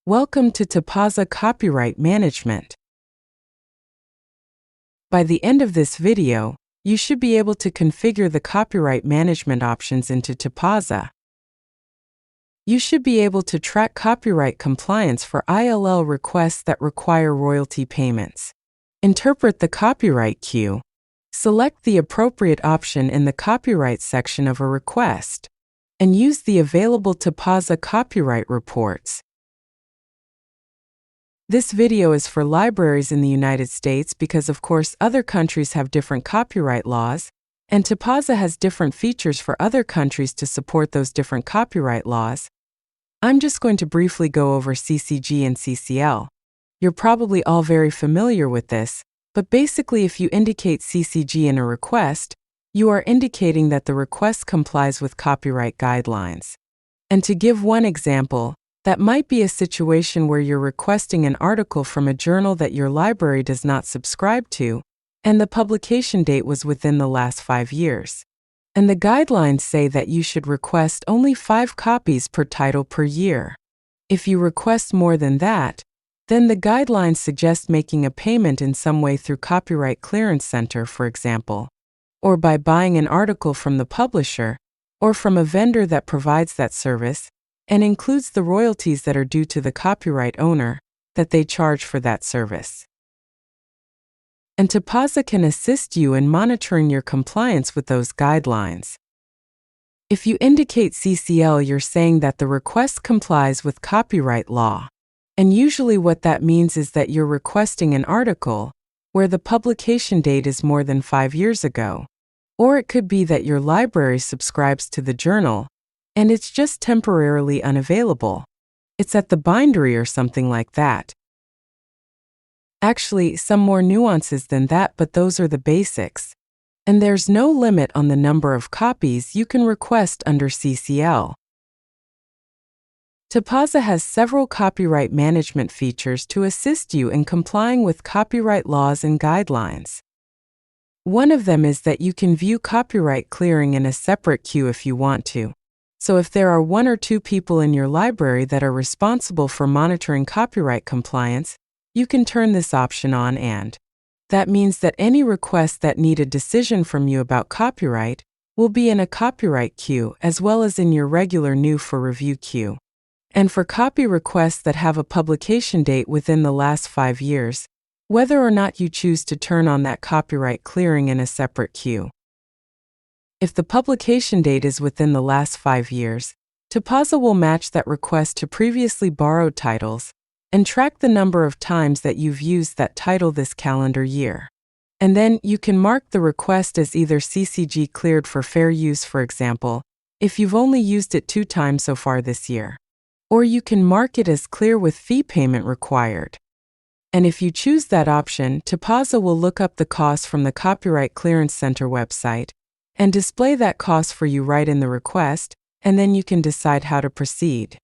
Welcome to Tipasa Copyright Management. By the end of this video, you should be able to configure the copyright management options into Tipasa. You should be able to track copyright compliance for ILL requests that require royalty payments. Interpret the copyright queue. Select the appropriate option in the copyright section of a request, and use the available Tipasa copyright reports. This video is for libraries in the United States because, of course, other countries have different copyright laws, and Tipasa has different features for other countries to support those different copyright laws. I'm just going to briefly go over CCG and CCL. You're probably all very familiar with this, but basically if you indicate CCG in a request, you are indicating that the request complies with copyright guidelines. And to give one example, that might be a situation where you're requesting an article from a journal that your library does not subscribe to, and the publication date was within the last 5 years. And the guidelines say that you should request only 5 copies per title per year. If you request more than that, then the guidelines suggest making a payment in some way through Copyright Clearance Center, for example, or by buying an article from the publisher, or from a vendor that provides that service, and includes the royalties that are due to the copyright owner that they charge for that service. And Tipasa can assist you in monitoring your compliance with those guidelines. If you indicate CCL, you're saying that the request complies with copyright law. And usually what that means is that you're requesting an article where the publication date is more than 5 years ago. Or it could be that your library subscribes to the journal, and it's just temporarily unavailable. It's at the bindery or something like that. Actually, some more nuances than that, but those are the basics. And there's no limit on the number of copies you can request under CCL. Tipasa has several copyright management features to assist you in complying with copyright laws and guidelines. One of them is that you can view copyright clearing in a separate queue if you want to. So if there are 1 or 2 people in your library that are responsible for monitoring copyright compliance, you can turn this option on, and that means that any requests that need a decision from you about copyright will be in a copyright queue as well as in your regular new for review queue. And for copy requests that have a publication date within the last 5 years, whether or not you choose to turn on that copyright clearing in a separate queue. If the publication date is within the last 5 years, Tipasa will match that request to previously borrowed titles and track the number of times that you've used that title this calendar year. And then you can mark the request as either CCG cleared for fair use, for example, if you've only used it 2 times so far this year. Or you can mark it as clear with fee payment required. And if you choose that option, Tipasa will look up the cost from the Copyright Clearance Center website and display that cost for you right in the request, and then you can decide how to proceed.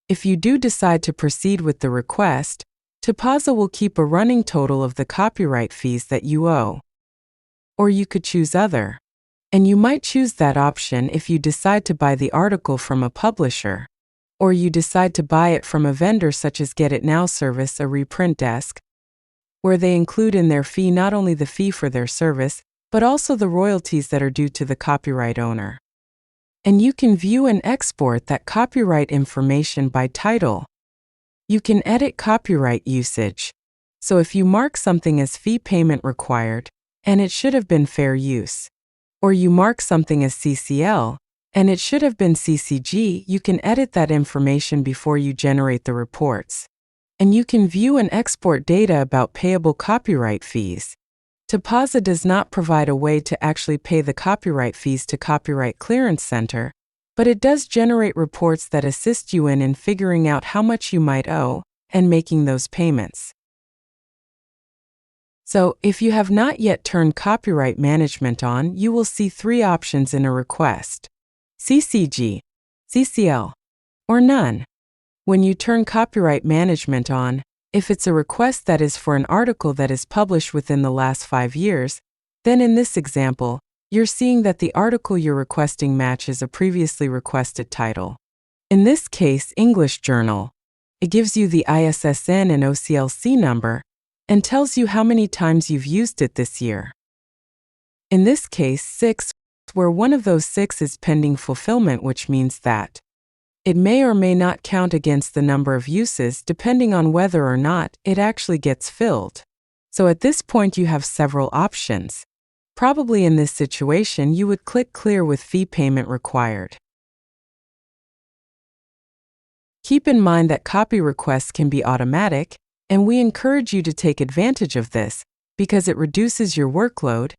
If you do decide to proceed with the request, Tipasa will keep a running total of the copyright fees that you owe. Or you could choose other. And you might choose that option if you decide to buy the article from a publisher, or you decide to buy it from a vendor such as Get It Now service, a reprint desk, where they include in their fee not only the fee for their service, but also the royalties that are due to the copyright owner. And you can view and export that copyright information by title. You can edit copyright usage. So if you mark something as fee payment required, and it should have been fair use, or you mark something as CCL, and it should have been CCG, you can edit that information before you generate the reports. And you can view and export data about payable copyright fees. Tipasa does not provide a way to actually pay the copyright fees to Copyright Clearance Center, but it does generate reports that assist you in figuring out how much you might owe and making those payments. So, if you have not yet turned copyright management on, you will see 3 options in a request: CCG, CCL, or none. When you turn copyright management on, if it's a request that is for an article that is published within the last 5 years, then in this example, you're seeing that the article you're requesting matches a previously requested title. In this case, English Journal. It gives you the ISSN and OCLC number and tells you how many times you've used it this year. In this case, 6, where one of those 6 is pending fulfillment, which means that it may or may not count against the number of uses depending on whether or not it actually gets filled. So at this point you have several options. Probably in this situation you would click Clear with fee payment required. Keep in mind that copy requests can be automatic, and we encourage you to take advantage of this because it reduces your workload,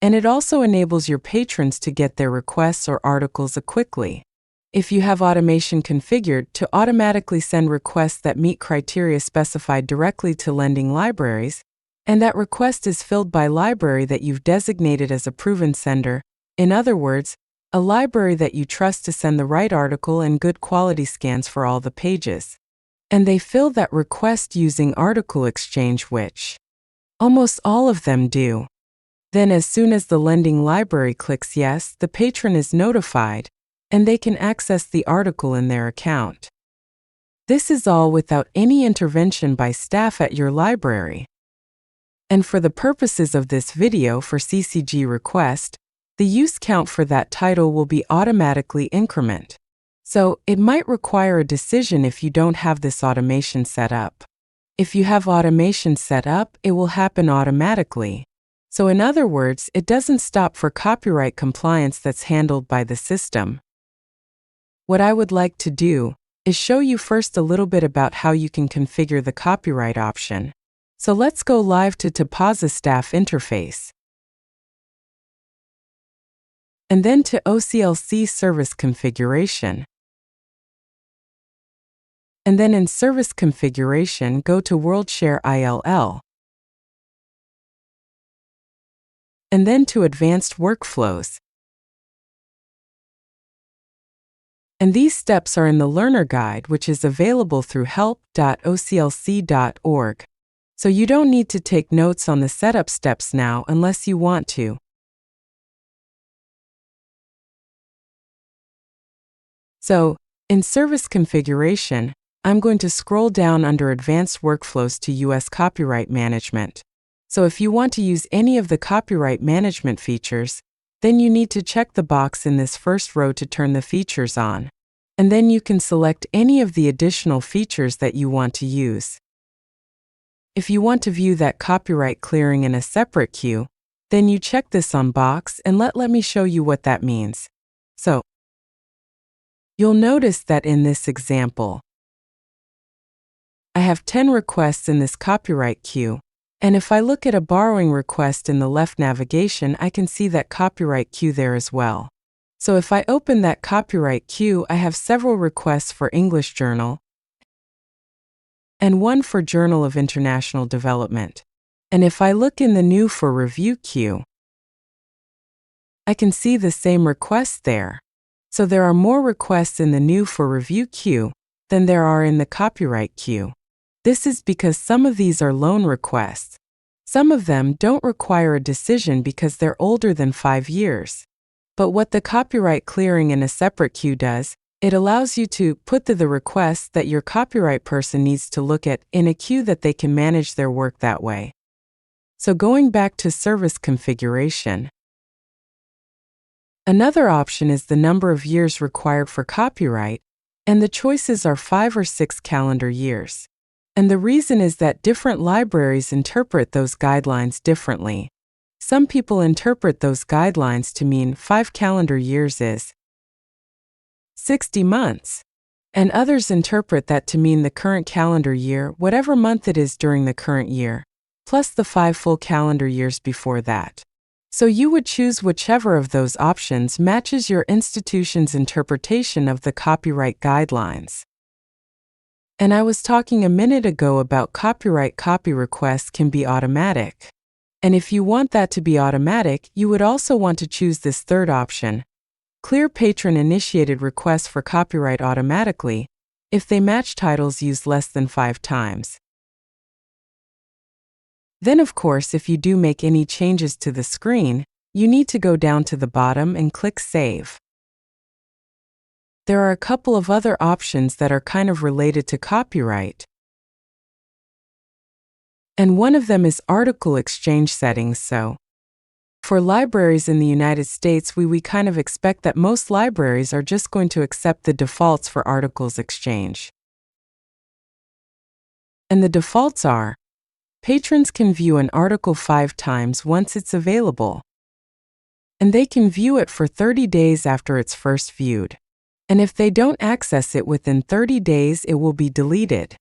and it also enables your patrons to get their requests or articles quickly. If you have automation configured to automatically send requests that meet criteria specified directly to lending libraries, and that request is filled by library that you've designated as a proven sender, in other words, a library that you trust to send the right article and good quality scans for all the pages, and they fill that request using Article Exchange, which almost all of them do, then as soon as the lending library clicks yes, the patron is notified, and they can access the article in their account. This is all without any intervention by staff at your library. And for the purposes of this video for CCG request, the use count for that title will be automatically increment. So it might require a decision if you don't have this automation set up. If you have automation set up, it will happen automatically. So in other words, it doesn't stop for copyright compliance that's handled by the system. What I would like to do is show you first a little bit about how you can configure the copyright option. So let's go live to Tipasa staff interface, and then to OCLC service configuration. And then in service configuration, go to WorldShare ILL. And then to advanced workflows. And these steps are in the learner guide, which is available through help.oclc.org. So you don't need to take notes on the setup steps now unless you want to. So, in service configuration, I'm going to scroll down under Advanced Workflows to US Copyright Management. So if you want to use any of the copyright management features, then you need to check the box in this first row to turn the features on. And then you can select any of the additional features that you want to use. If you want to view that copyright clearing in a separate queue, then you check this on box and let me show you what that means. So, you'll notice that in this example, I have 10 requests in this copyright queue, and if I look at a borrowing request in the left navigation, I can see that copyright queue there as well. So if I open that copyright queue, I have several requests for English Journal, and one for Journal of International Development. And if I look in the New for Review queue, I can see the same requests there. So there are more requests in the New for Review queue than there are in the copyright queue. This is because some of these are loan requests. Some of them don't require a decision because they're older than 5 years. But what the copyright clearing in a separate queue does, it allows you to put the requests that your copyright person needs to look at in a queue that they can manage their work that way. So going back to service configuration, another option is the number of years required for copyright, and the choices are 5 or 6 calendar years. And the reason is that different libraries interpret those guidelines differently. Some people interpret those guidelines to mean 5 calendar years is 60 months, and others interpret that to mean the current calendar year, whatever month it is during the current year, plus the 5 full calendar years before that. So you would choose whichever of those options matches your institution's interpretation of the copyright guidelines. And I was talking a minute ago about copyright copy requests can be automatic. And if you want that to be automatic, you would also want to choose this third option, Clear Patron-Initiated Requests for Copyright Automatically, if they match titles used less than 5 times. Then of course, if you do make any changes to the screen, you need to go down to the bottom and click Save. there are a couple of other options that are kind of related to copyright. And one of them is article exchange settings. So, for libraries in the United States, we kind of expect that most libraries are just going to accept the defaults for articles exchange. And the defaults are: patrons can view an article 5 times once it's available, and they can view it for 30 days after it's first viewed. And if they don't access it within 30 days, it will be deleted.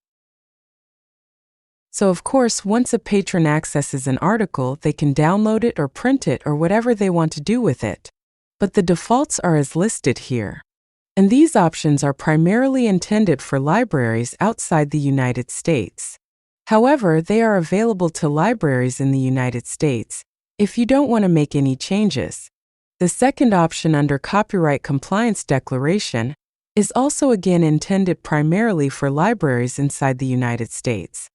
So of course, once a patron accesses an article, they can download it or print it or whatever they want to do with it. But the defaults are as listed here. And these options are primarily intended for libraries outside the United States. However, they are available to libraries in the United States if you don't want to make any changes. The second option under Copyright Compliance Declaration is also again intended primarily for libraries inside the United States.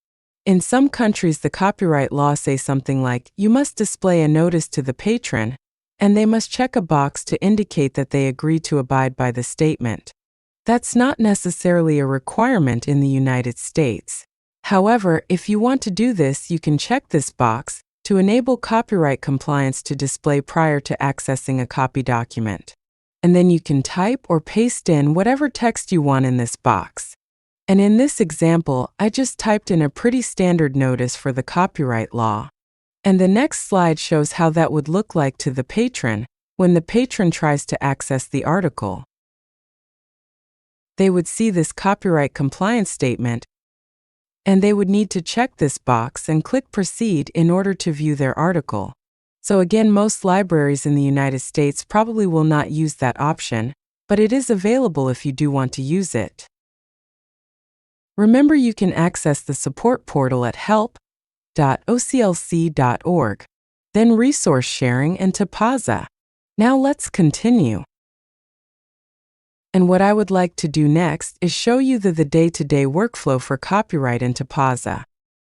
In some countries, the copyright laws say something like, you must display a notice to the patron, and they must check a box to indicate that they agree to abide by the statement. That's not necessarily a requirement in the United States. However, if you want to do this, you can check this box to enable copyright compliance to display prior to accessing a copy document. And then you can type or paste in whatever text you want in this box. And in this example, I just typed in a pretty standard notice for the copyright law. And the next slide shows how that would look like to the patron when the patron tries to access the article. They would see this copyright compliance statement, and they would need to check this box and click Proceed in order to view their article. So again, most libraries in the United States probably will not use that option, but it is available if you do want to use it. Remember, you can access the support portal at help.oclc.org, then resource sharing and Tipasa. Now let's continue. And what I would like to do next is show you the day-to-day workflow for copyright in Tipasa.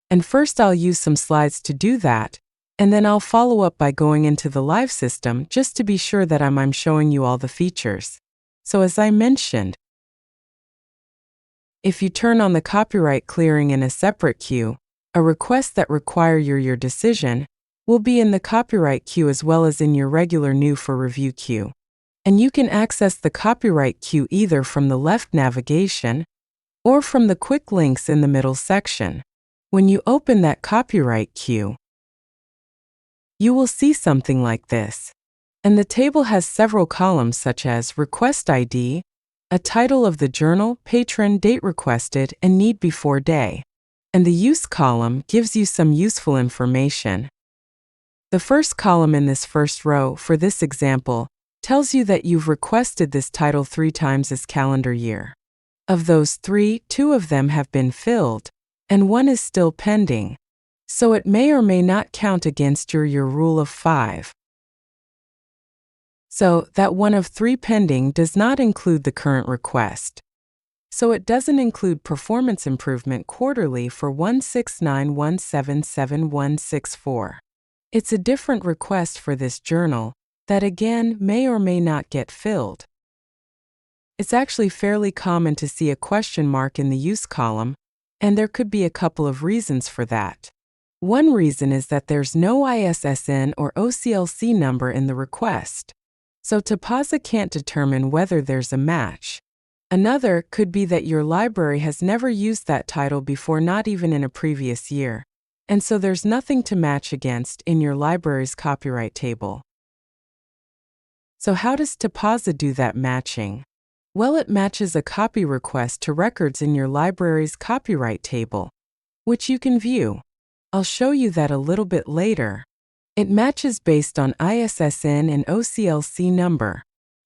And first I'll use some slides to do that, and then I'll follow up by going into the live system just to be sure that I'm showing you all the features. So as I mentioned, if you turn on the copyright clearing in a separate queue, a request that require your decision will be in the copyright queue as well as in your regular new for review queue. And you can access the copyright queue either from the left navigation or from the quick links in the middle section. When you open that copyright queue, you will see something like this. And the table has several columns such as Request ID, a title of the journal, patron, date requested, and need before day. And the Use column gives you some useful information. The first column in this first row, for this example, tells you that you've requested this title 3 times this calendar year. Of those 3, 2 of them have been filled, and 1 is still pending. So it may or may not count against your rule of 5. So that 1 of 3 pending does not include the current request. So it doesn't include performance improvement quarterly for 169177164. It's a different request for this journal that again may or may not get filled. It's actually fairly common to see a question mark in the Use column, and there could be a couple of reasons for that. One reason is that there's no ISSN or OCLC number in the request, so Tipasa can't determine whether there's a match. Another could be that your library has never used that title before, not even in a previous year, and so there's nothing to match against in your library's copyright table. So how does Tipasa do that matching? Well, it matches a copy request to records in your library's copyright table, which you can view. I'll show you that a little bit later. It matches based on ISSN and OCLC number.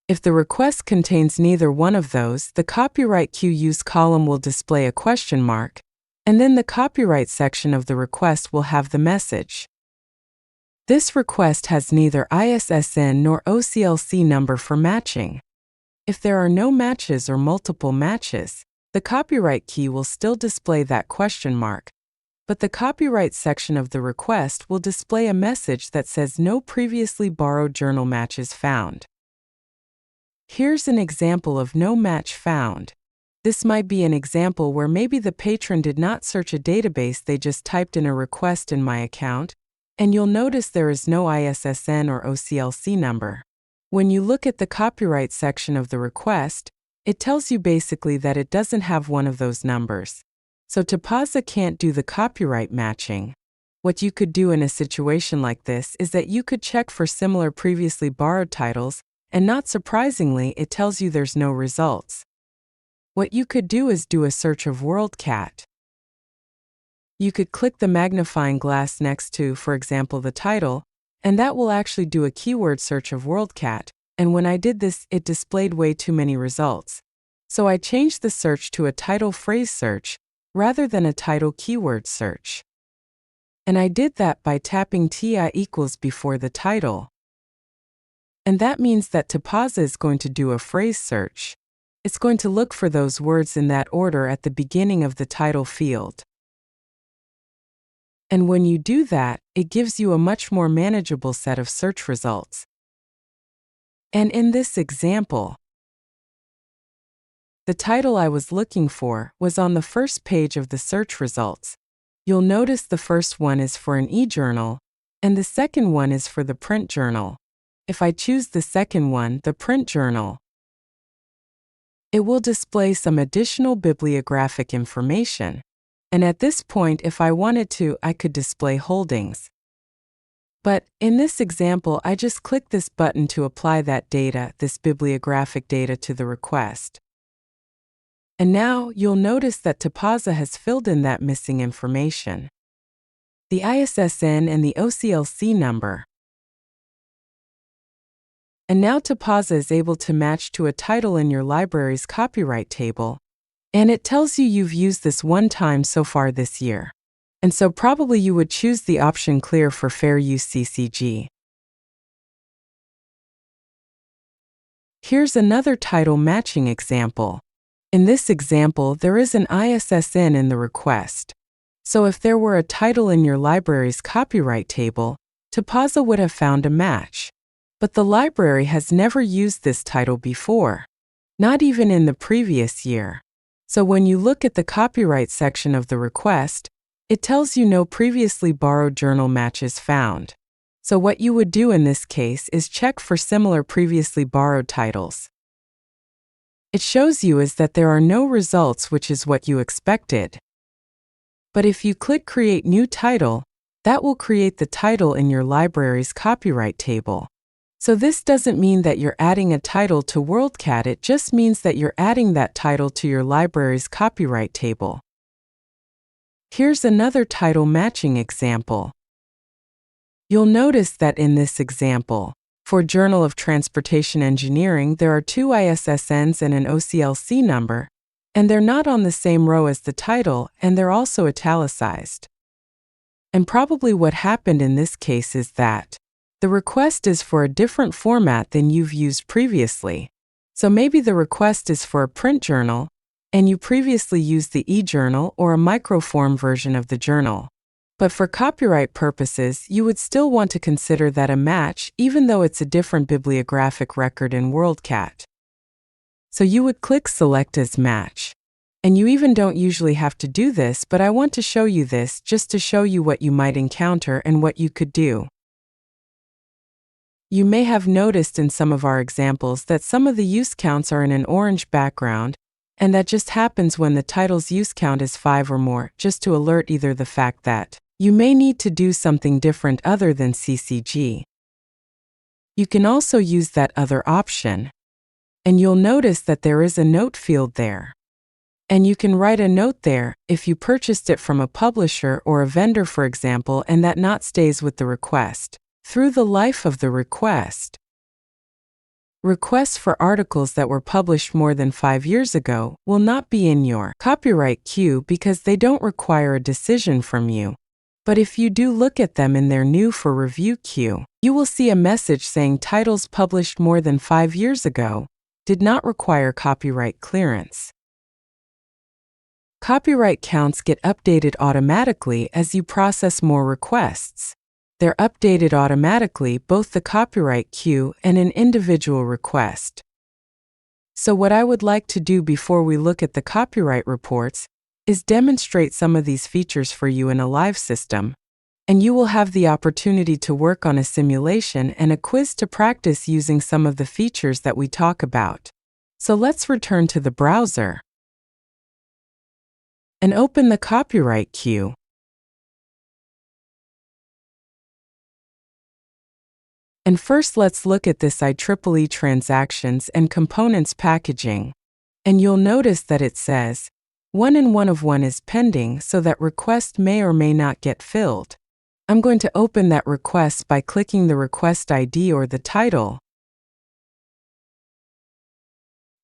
If the request contains neither one of those, the copyright queue Use column will display a question mark, and then the copyright section of the request will have the message. This request has neither ISSN nor OCLC number for matching. If there are no matches or multiple matches, the copyright key will still display that question mark, but the copyright section of the request will display a message that says no previously borrowed journal matches found. Here's an example of no match found. This might be an example where maybe the patron did not search a database, they just typed in a request in my account, and you'll notice there is no ISSN or OCLC number. When you look at the copyright section of the request, it tells you basically that it doesn't have one of those numbers. So Tipasa can't do the copyright matching. What you could do in a situation like this is that you could check for similar previously borrowed titles, and not surprisingly, it tells you there's no results. What you could do is do a search of WorldCat. You could click the magnifying glass next to, for example, the title, and that will actually do a keyword search of WorldCat, and when I did this, it displayed way too many results. So I changed the search to a title phrase search, rather than a title keyword search. And I did that by tapping TI equals before the title. And that means that Tipasa is going to do a phrase search. It's going to look for those words in that order at the beginning of the title field. And when you do that, it gives you a much more manageable set of search results. And in this example, the title I was looking for was on the first page of the search results. You'll notice the first one is for an e-journal, and the second one is for the print journal. If I choose the second one, the print journal, it will display some additional bibliographic information. And at this point, if I wanted to, I could display holdings. But in this example, I just click this button to apply that data, this bibliographic data, to the request. And now you'll notice that Tipasa has filled in that missing information, the ISSN and the OCLC number. And now Tipasa is able to match to a title in your library's copyright table, and it tells you you've used this one time so far this year. And so probably you would choose the option Clear for Fair Use CCG. Here's another title matching example. In this example, there is an ISSN in the request. So if there were a title in your library's copyright table, Tipasa would have found a match. But the library has never used this title before, not even in the previous year. So when you look at the copyright section of the request, it tells you no previously borrowed journal matches found. So what you would do in this case is check for similar previously borrowed titles. It shows you is that there are no results, which is what you expected. But if you click Create New Title, that will create the title in your library's copyright table. So this doesn't mean that you're adding a title to WorldCat, it just means that you're adding that title to your library's copyright table. Here's another title matching example. You'll notice that in this example, for Journal of Transportation Engineering, there are two ISSNs and an OCLC number, and they're not on the same row as the title, and they're also italicized. And probably what happened in this case is that the request is for a different format than you've used previously. So maybe the request is for a print journal, and you previously used the e-journal or a microform version of the journal. But for copyright purposes, you would still want to consider that a match, even though it's a different bibliographic record in WorldCat. So you would click Select as Match. And you even don't usually have to do this, but I want to show you this just to show you what you might encounter and what you could do. You may have noticed in some of our examples that some of the use counts are in an orange background, and that just happens when the title's use count is 5 or more, just to alert either the fact that you may need to do something different other than CCG. You can also use that other option, and you'll notice that there is a note field there. And you can write a note there if you purchased it from a publisher or a vendor, for example, and that note stays with the request through the life of the request. Requests for articles that were published more than 5 years ago will not be in your copyright queue because they don't require a decision from you. But if you do look at them in their new for review queue, you will see a message saying titles published more than 5 years ago did not require copyright clearance. Copyright counts get updated automatically as you process more requests. They're updated automatically, both the copyright queue and an individual request. So what I would like to do before we look at the copyright reports is demonstrate some of these features for you in a live system, and you will have the opportunity to work on a simulation and a quiz to practice using some of the features that we talk about. So let's return to the browser and open the copyright queue. And first let's look at this IEEE transactions and components packaging. And you'll notice that it says, 1 and 1 of 1 is pending, so that request may or may not get filled. I'm going to open that request by clicking the request ID or the title.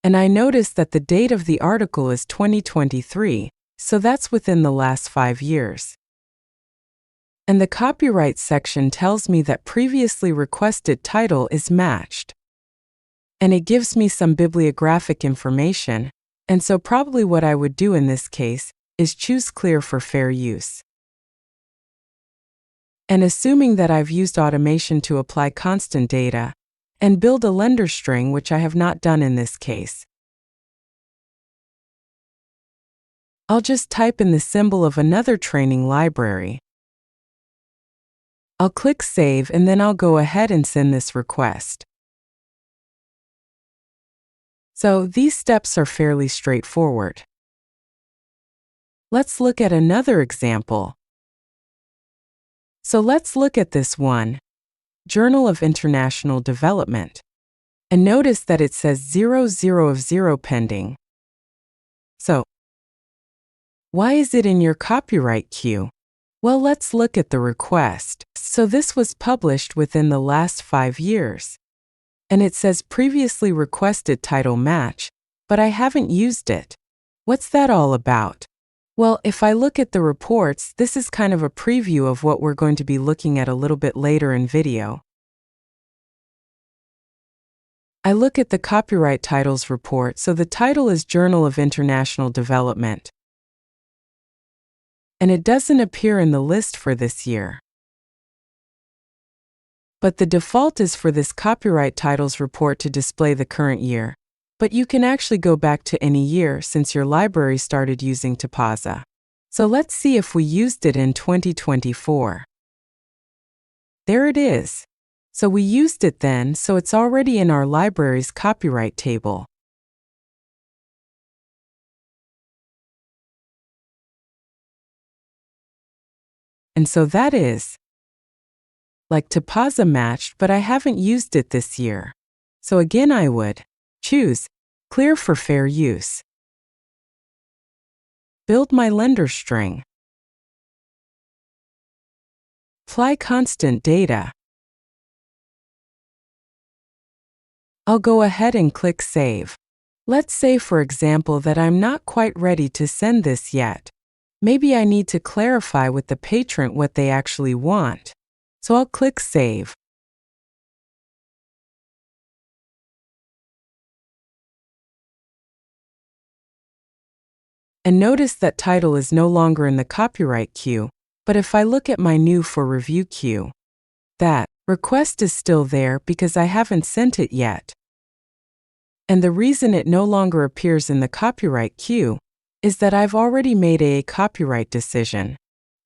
And I notice that the date of the article is 2023, so that's within the last 5 years. And the copyright section tells me that previously requested title is matched. And it gives me some bibliographic information, and so probably what I would do in this case is choose Clear for fair use. And assuming that I've used automation to apply constant data and build a lender string, which I have not done in this case, I'll just type in the symbol of another training library. I'll click Save, and then I'll go ahead and send this request. So these steps are fairly straightforward. Let's look at another example. So let's look at this one, Journal of International Development. And notice that it says 00 of 0 pending. So, why is it in your copyright queue? Well, let's look at the request. So this was published within the last 5 years. And it says previously requested title match, but I haven't used it. What's that all about? Well, if I look at the reports, this is kind of a preview of what we're going to be looking at a little bit later in video. I look at the copyright titles report, so the title is Journal of International Development. And it doesn't appear in the list for this year. But the default is for this copyright titles report to display the current year. But you can actually go back to any year since your library started using Tipasa. So let's see if we used it in 2024. There it is. So we used it then, so it's already in our library's copyright table. And so that is like Tipasa matched, but I haven't used it this year. So again, I would choose Clear for fair use. Build my lender string. Apply constant data. I'll go ahead and click Save. Let's say, for example, that I'm not quite ready to send this yet. Maybe I need to clarify with the patron what they actually want. So I'll click Save. And notice that title is no longer in the copyright queue, but if I look at my new for review queue, that request is still there because I haven't sent it yet. And the reason it no longer appears in the copyright queue is that I've already made a copyright decision.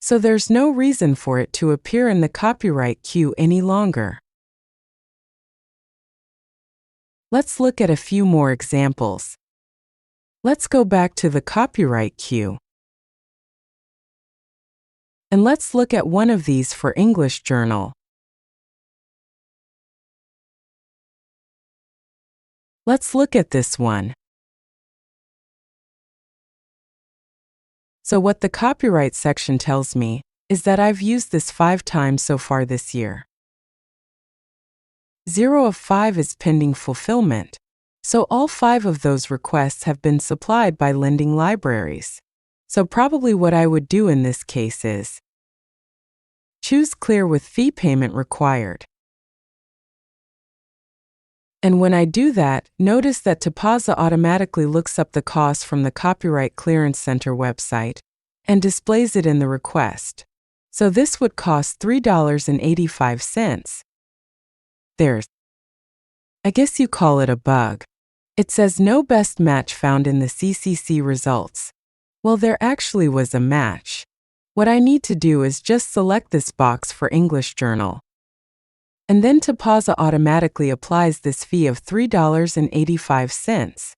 So there's no reason for it to appear in the copyright queue any longer. Let's look at a few more examples. Let's go back to the copyright queue. And let's look at one of these for English Journal. Let's look at this one. So what the copyright section tells me is that I've used this 5 times so far this year. 0 of 5 is pending fulfillment. So all 5 of those requests have been supplied by lending libraries. So probably what I would do in this case is choose Clear with fee payment required. And when I do that, notice that Tipasa automatically looks up the cost from the Copyright Clearance Center website and displays it in the request. So this would cost $3.85. I guess you call it a bug. It says no best match found in the CCC results. Well, there actually was a match. What I need to do is just select this box for English Journal. And then Tipasa automatically applies this fee of $3.85.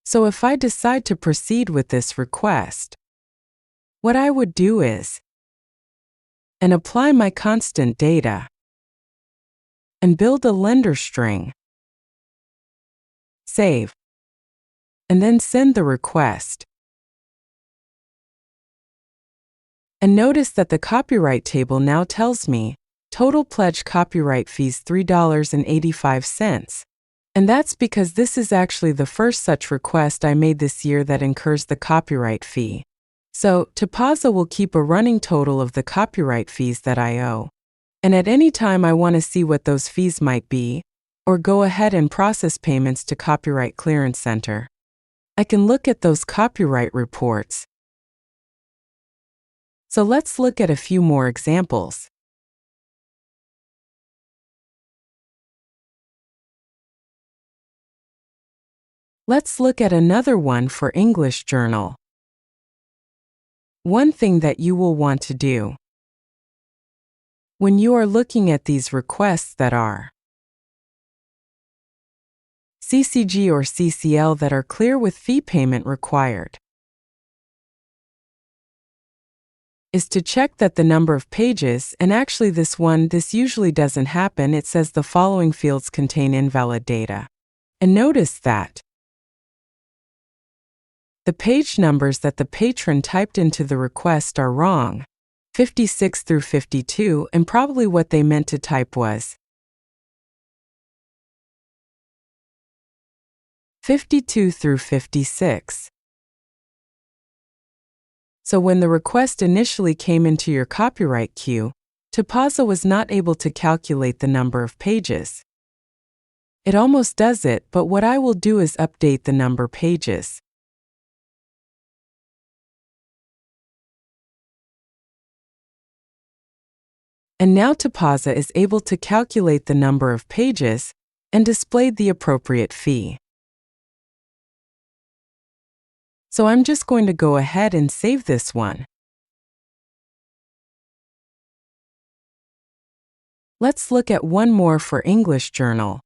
So if I decide to proceed with this request, what I would do is and apply my constant data and build a lender string, save, and then send the request. And notice that the copyright table now tells me total pledge copyright fees $3.85. And that's because this is actually the first such request I made this year that incurs the copyright fee. So, Tipasa will keep a running total of the copyright fees that I owe. And at any time I want to see what those fees might be, or go ahead and process payments to Copyright Clearance Center, I can look at those copyright reports. So let's look at a few more examples. Let's look at another one for English Journal. One thing that you will want to do when you are looking at these requests that are CCG or CCL that are clear with fee payment required is to check that the number of pages, and actually this usually doesn't happen. It says the following fields contain invalid data. And notice that the page numbers that the patron typed into the request are wrong, 56 through 52, and probably what they meant to type was 52 through 56. So when the request initially came into your copyright queue, Tipasa was not able to calculate the number of pages. It almost does it, but what I will do is update the number pages. And now Tipasa is able to calculate the number of pages and displayed the appropriate fee. So I'm just going to go ahead and save this one. Let's look at one more for English Journal.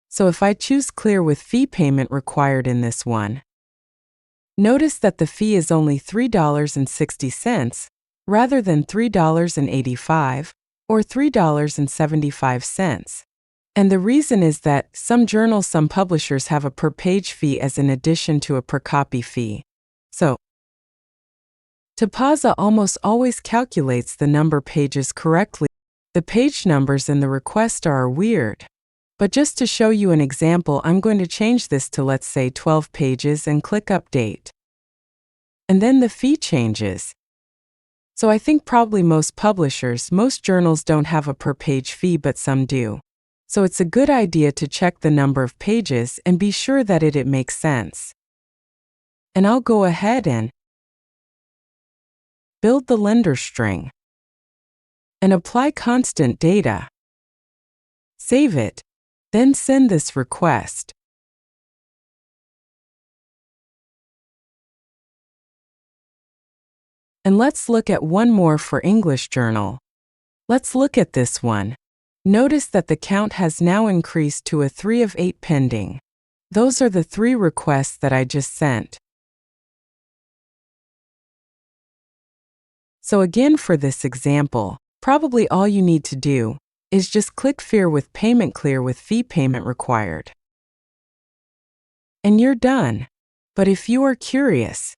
So if I choose Clear with fee payment required in this one, notice that the fee is only $3.60 rather than $3.85 or $3.75. And the reason is that some journals, some publishers have a per page fee as an addition to a per copy fee. So, Tipasa almost always calculates the number pages correctly. The page numbers in the request are weird. But just to show you an example, I'm going to change this to, let's say, 12 pages and click Update. And then the fee changes. So I think probably most journals don't have a per page fee, but some do. So it's a good idea to check the number of pages and be sure that it makes sense. And I'll go ahead and build the lender string and apply constant data. Save it, then send this request. And let's look at one more for English Journal. Let's look at this one. Notice that the count has now increased to a 3 of 8 pending. Those are the 3 requests that I just sent. So again, for this example, probably all you need to do is just click Clear with payment, Clear with fee payment required. And you're done. But if you are curious,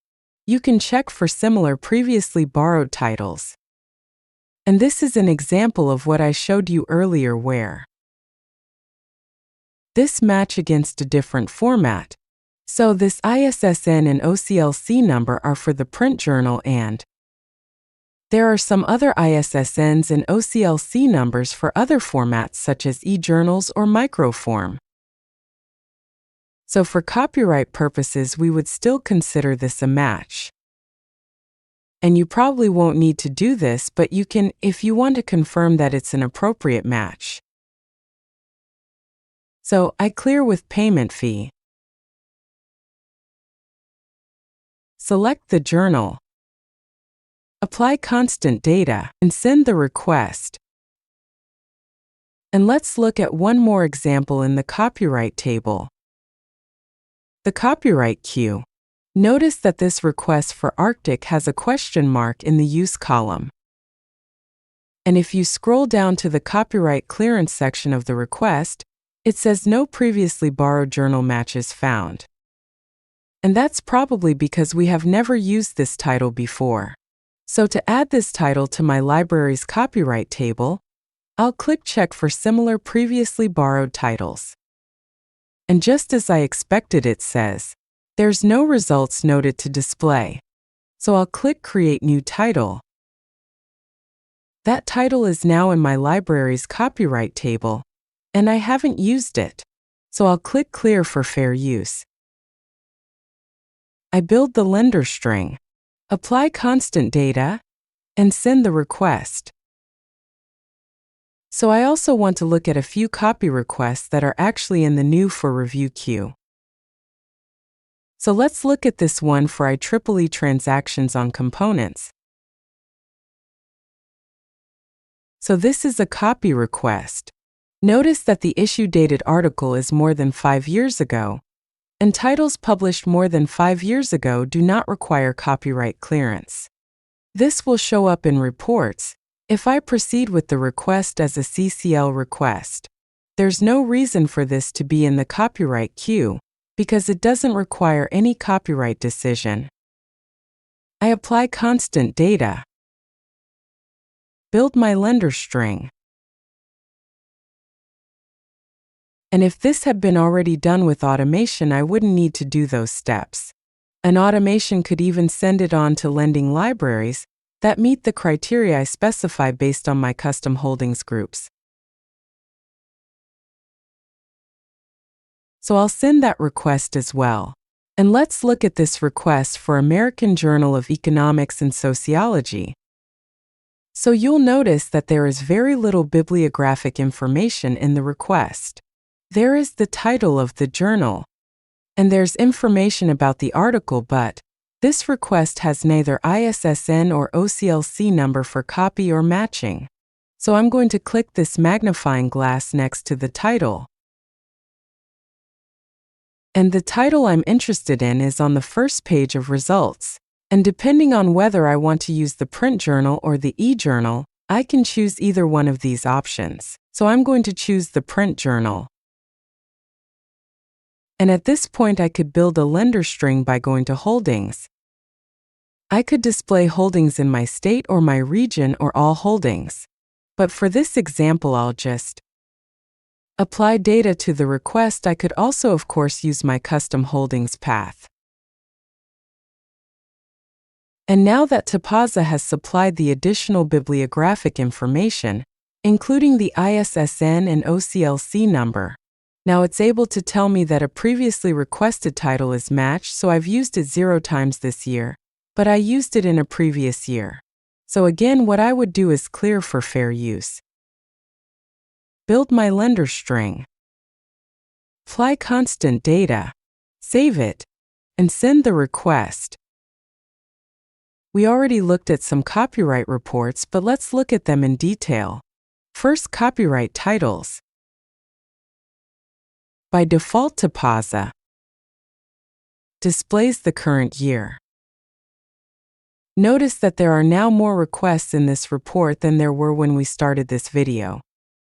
you can check for similar previously borrowed titles. And this is an example of what I showed you earlier, where this match against a different format. So this ISSN and OCLC number are for the print journal, and there are some other ISSNs and OCLC numbers for other formats such as e-journals or microform. So for copyright purposes, we would still consider this a match. And you probably won't need to do this, but you can if you want to confirm that it's an appropriate match. So I clear with payment fee. Select the journal. Apply constant data and send the request. And let's look at one more example in the copyright table. The copyright queue. Notice that this request for Arctic has a question mark in the use column. And if you scroll down to the copyright clearance section of the request, it says no previously borrowed journal matches found. And that's probably because we have never used this title before. So to add this title to my library's copyright table, I'll click Check for similar previously borrowed titles. And just as I expected, it says, there's no results noted to display. So I'll click Create New Title. That title is now in my library's copyright table, and I haven't used it. So I'll click Clear for fair use. I build the lender string, apply constant data, and send the request. So I also want to look at a few copy requests that are actually in the new for review queue. So let's look at this one for IEEE transactions on components. So this is a copy request. Notice that the issue dated article is more than 5 years ago, and titles published more than 5 years ago do not require copyright clearance. This will show up in reports if I proceed with the request as a CCL request. There's no reason for this to be in the copyright queue because it doesn't require any copyright decision. I apply constant data, build my lender string. And if this had been already done with automation, I wouldn't need to do those steps. An automation could even send it on to lending libraries that meet the criteria I specify based on my custom holdings groups. So I'll send that request as well. And let's look at this request for American Journal of Economics and Sociology. So you'll notice that there is very little bibliographic information in the request. There is the title of the journal, and there's information about the article, but this request has neither ISSN or OCLC number for copy or matching. So I'm going to click this magnifying glass next to the title. And the title I'm interested in is on the first page of results. And depending on whether I want to use the print journal or the e-journal, I can choose either one of these options. So I'm going to choose the print journal. And at this point, I could build a lender string by going to Holdings. I could display holdings in my state or my region or all holdings. But for this example, I'll just apply data to the request. I could also, of course, use my custom holdings path. And now that Tipasa has supplied the additional bibliographic information, including the ISSN and OCLC number, now it's able to tell me that a previously requested title is matched, so I've used it 0 times this year, but I used it in a previous year. So again, what I would do is clear for fair use. Build my lender string. Apply constant data. Save it. And send the request. We already looked at some copyright reports, but let's look at them in detail. First, copyright titles. By default, Tipasa displays the current year. Notice that there are now more requests in this report than there were when we started this video.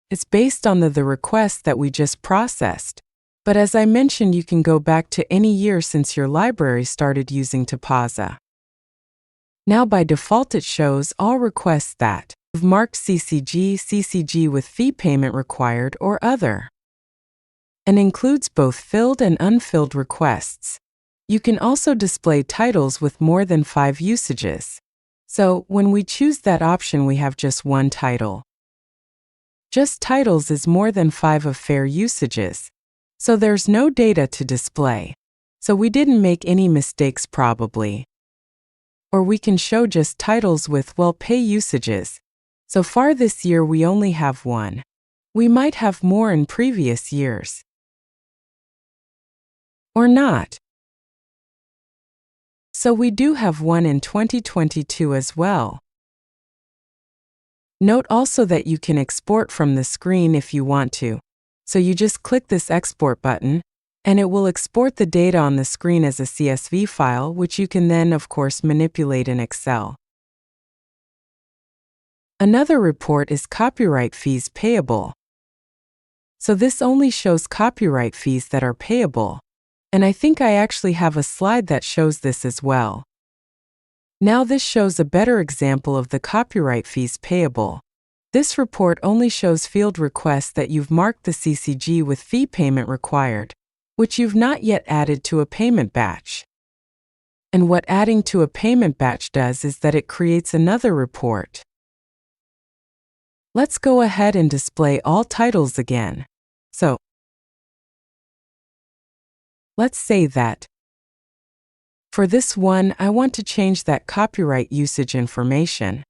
It's based on the requests that we just processed. But as I mentioned, you can go back to any year since your library started using Tipasa. Now by default, it shows all requests that have marked CCG with fee payment required or other, and includes both filled and unfilled requests. You can also display titles with more than 5 usages. So when we choose that option, we have just one title. Just titles is more than 5 of fair usages. So there's no data to display. So we didn't make any mistakes probably. Or we can show just titles with well-pay usages. So far this year we only have one. We might have more in previous years. or not. So we do have one in 2022 as well. Note also that you can export from the screen if you want to. So you just click this export button, and it will export the data on the screen as a CSV file, which you can then, of course, manipulate in Excel. Another report is copyright fees payable. So this only shows copyright fees that are payable. And I think I actually have a slide that shows this as well. Now this shows a better example of the copyright fees payable. This report only shows field requests that you've marked the CCG with fee payment required, which you've not yet added to a payment batch. And what adding to a payment batch does is that it creates another report. Let's go ahead and display all titles again. So, let's say that for this one, I want to change that copyright usage information.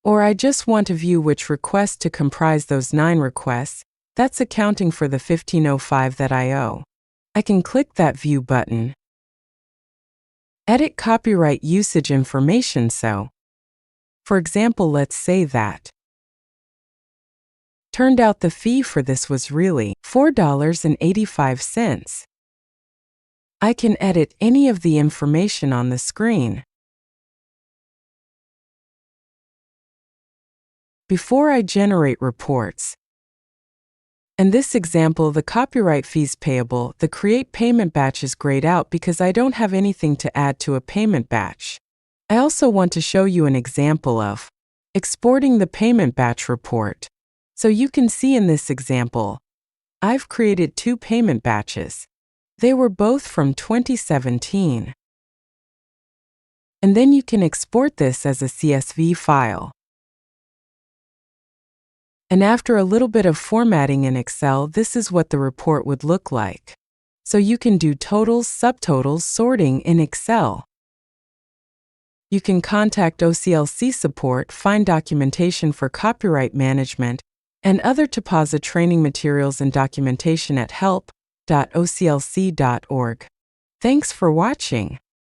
Or I just want to view which requests to comprise those 9 requests. That's accounting for the 1505.io. I can click that View button. Edit copyright usage information. So, for example, let's say that turned out the fee for this was really $4.85. I can edit any of the information on the screen. Before I generate reports. In this example, the copyright fees payable, the Create Payment Batch is grayed out because I don't have anything to add to a payment batch. I also want to show you an example of exporting the payment batch report. So you can see in this example, I've created 2 payment batches. They were both from 2017. And then you can export this as a CSV file. And after a little bit of formatting in Excel, this is what the report would look like. So you can do totals, subtotals, sorting in Excel. You can contact OCLC support, find documentation for copyright management, and other Tipasa training materials and documentation at help.oclc.org. Thanks for watching.